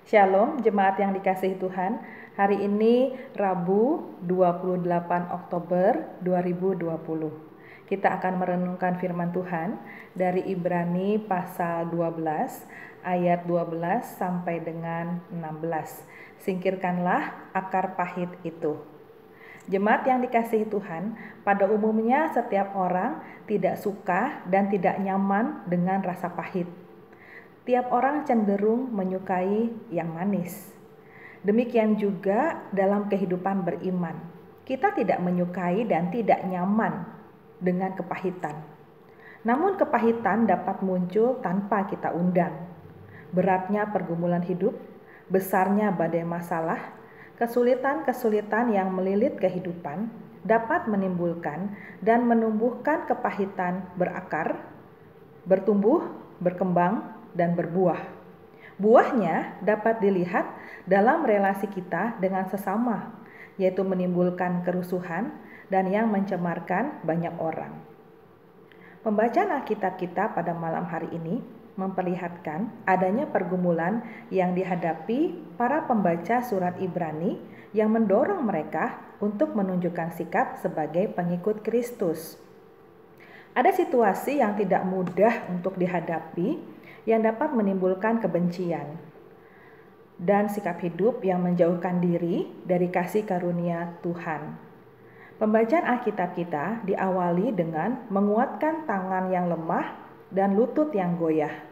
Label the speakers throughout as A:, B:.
A: Shalom, jemaat yang dikasihi Tuhan. Hari ini Rabu 28 Oktober 2020. Kita akan merenungkan firman Tuhan dari Ibrani pasal 12 ayat 12 sampai dengan 16. Singkirkanlah akar pahit itu. Jemaat yang dikasihi Tuhan, pada umumnya setiap orang tidak suka dan tidak nyaman dengan rasa pahit. Tiap orang cenderung menyukai yang manis. Demikian juga dalam kehidupan beriman. Kita tidak menyukai dan tidak nyaman dengan kepahitan. Namun kepahitan dapat muncul tanpa kita undang. Beratnya pergumulan hidup, besarnya badai masalah, kesulitan-kesulitan yang melilit kehidupan dapat menimbulkan dan menumbuhkan kepahitan berakar, bertumbuh, berkembang, dan berbuah. Buahnya dapat dilihat dalam relasi kita dengan sesama, yaitu menimbulkan kerusuhan dan yang mencemarkan banyak orang. Pembacaan Alkitab kita pada malam hari ini memperlihatkan adanya pergumulan yang dihadapi para pembaca surat Ibrani yang mendorong mereka untuk menunjukkan sikap sebagai pengikut Kristus. Ada situasi yang tidak mudah untuk dihadapi yang dapat menimbulkan kebencian dan sikap hidup yang menjauhkan diri dari kasih karunia Tuhan. Pembacaan Alkitab kita diawali dengan menguatkan tangan yang lemah dan lutut yang goyah,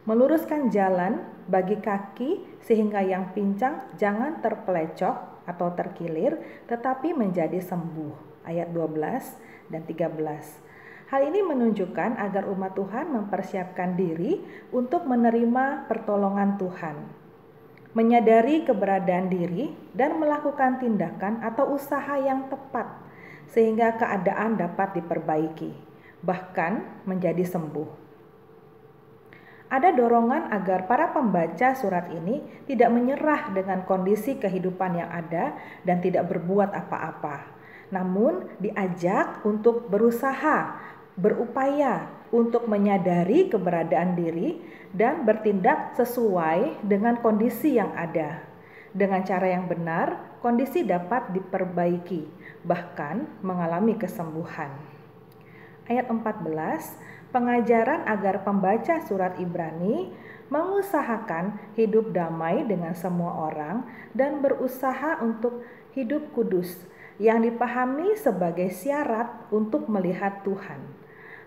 A: meluruskan jalan bagi kaki sehingga yang pincang jangan terpelecok atau terkilir tetapi menjadi sembuh. Ayat 12 dan 13. Hal ini menunjukkan agar umat Tuhan mempersiapkan diri untuk menerima pertolongan Tuhan, menyadari keberadaan diri dan melakukan tindakan atau usaha yang tepat sehingga keadaan dapat diperbaiki, bahkan menjadi sembuh. Ada dorongan agar para pembaca surat ini tidak menyerah dengan kondisi kehidupan yang ada dan tidak berbuat apa-apa, namun diajak untuk berusaha, berupaya untuk menyadari keberadaan diri dan bertindak sesuai dengan kondisi yang ada. Dengan cara yang benar, kondisi dapat diperbaiki, bahkan mengalami kesembuhan. Ayat 14, pengajaran agar pembaca surat Ibrani mengusahakan hidup damai dengan semua orang dan berusaha untuk hidup kudus yang dipahami sebagai syarat untuk melihat Tuhan.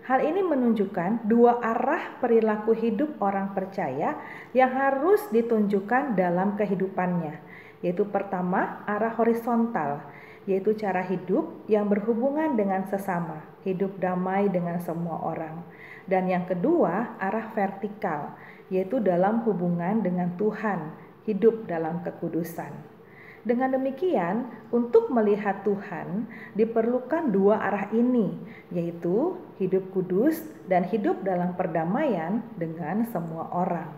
A: Hal ini menunjukkan dua arah perilaku hidup orang percaya yang harus ditunjukkan dalam kehidupannya, yaitu pertama arah horizontal, yaitu cara hidup yang berhubungan dengan sesama, hidup damai dengan semua orang. Dan yang kedua arah vertikal, yaitu dalam hubungan dengan Tuhan, hidup dalam kekudusan. Dengan demikian, untuk melihat Tuhan diperlukan dua arah ini, yaitu hidup kudus dan hidup dalam perdamaian dengan semua orang.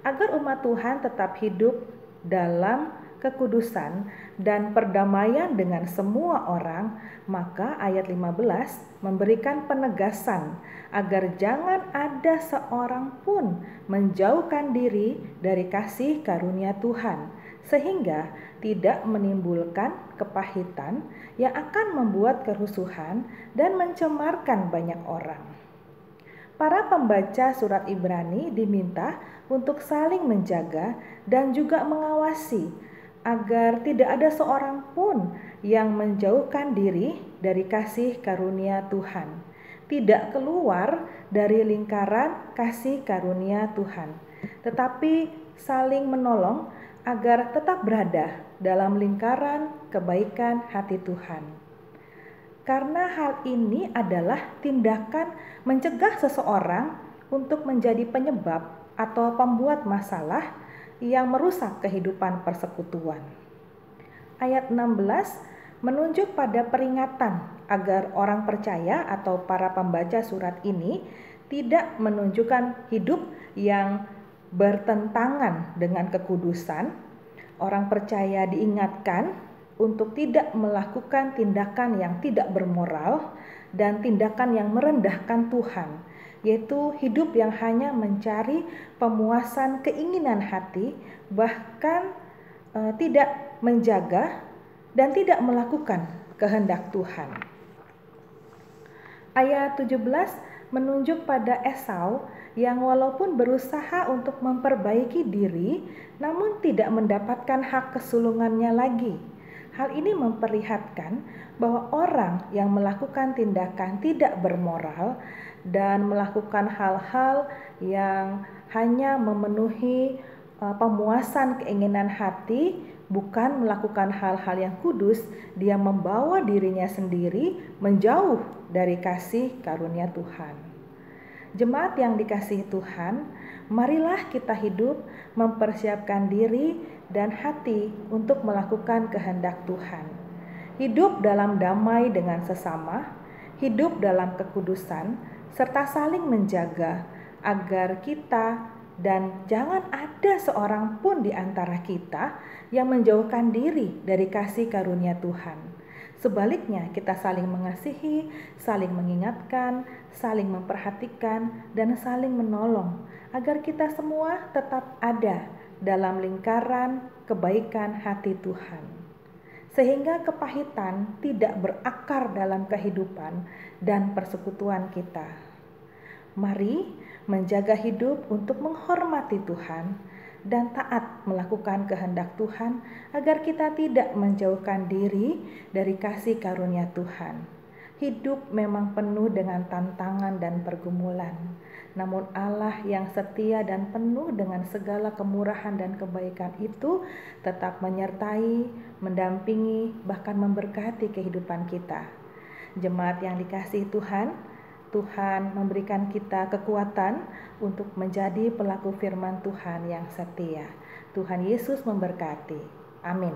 A: Agar umat Tuhan tetap hidup dalam kekudusan dan perdamaian dengan semua orang, maka ayat 15 memberikan penegasan agar jangan ada seorang pun menjauhkan diri dari kasih karunia Tuhan, sehingga tidak menimbulkan kepahitan yang akan membuat kerusuhan dan mencemarkan banyak orang. Para pembaca surat Ibrani diminta untuk saling menjaga dan juga mengawasi agar tidak ada seorang pun yang menjauhkan diri dari kasih karunia Tuhan, tidak keluar dari lingkaran kasih karunia Tuhan, tetapi saling menolong agar tetap berada dalam lingkaran kebaikan hati Tuhan. Karena hal ini adalah tindakan mencegah seseorang untuk menjadi penyebab atau pembuat masalah yang merusak kehidupan persekutuan. Ayat 16 menunjuk pada peringatan agar orang percaya atau para pembaca surat ini tidak menunjukkan hidup yang bertentangan dengan kekudusan. Orang percaya diingatkan untuk tidak melakukan tindakan yang tidak bermoral dan tindakan yang merendahkan Tuhan, yaitu hidup yang hanya mencari pemuasan keinginan hati, bahkan tidak menjaga dan tidak melakukan kehendak Tuhan. Ayat 17 menunjuk pada Esau yang walaupun berusaha untuk memperbaiki diri, namun tidak mendapatkan hak kesulungannya lagi. Hal ini memperlihatkan bahwa orang yang melakukan tindakan tidak bermoral dan melakukan hal-hal yang hanya memenuhi pemuasan keinginan hati, bukan melakukan hal-hal yang kudus, dia membawa dirinya sendiri menjauh dari kasih karunia Tuhan. Jemaat yang dikasihi Tuhan, marilah kita hidup mempersiapkan diri dan hati untuk melakukan kehendak Tuhan. Hidup dalam damai dengan sesama, hidup dalam kekudusan, serta saling menjaga agar kita dan jangan ada seorang pun di antara kita yang menjauhkan diri dari kasih karunia Tuhan. Sebaliknya, kita saling mengasihi, saling mengingatkan, saling memperhatikan, dan saling menolong agar kita semua tetap ada dalam lingkaran kebaikan hati Tuhan. Sehingga kepahitan tidak berakar dalam kehidupan dan persekutuan kita. Mari menjaga hidup untuk menghormati Tuhan dan taat melakukan kehendak Tuhan agar kita tidak menjauhkan diri dari kasih karunia Tuhan. Hidup memang penuh dengan tantangan dan pergumulan, namun Allah yang setia dan penuh dengan segala kemurahan dan kebaikan itu tetap menyertai, mendampingi, bahkan memberkati kehidupan kita. Jemaat yang dikasihi Tuhan, Tuhan memberikan kita kekuatan untuk menjadi pelaku firman Tuhan yang setia. Tuhan Yesus memberkati. Amin.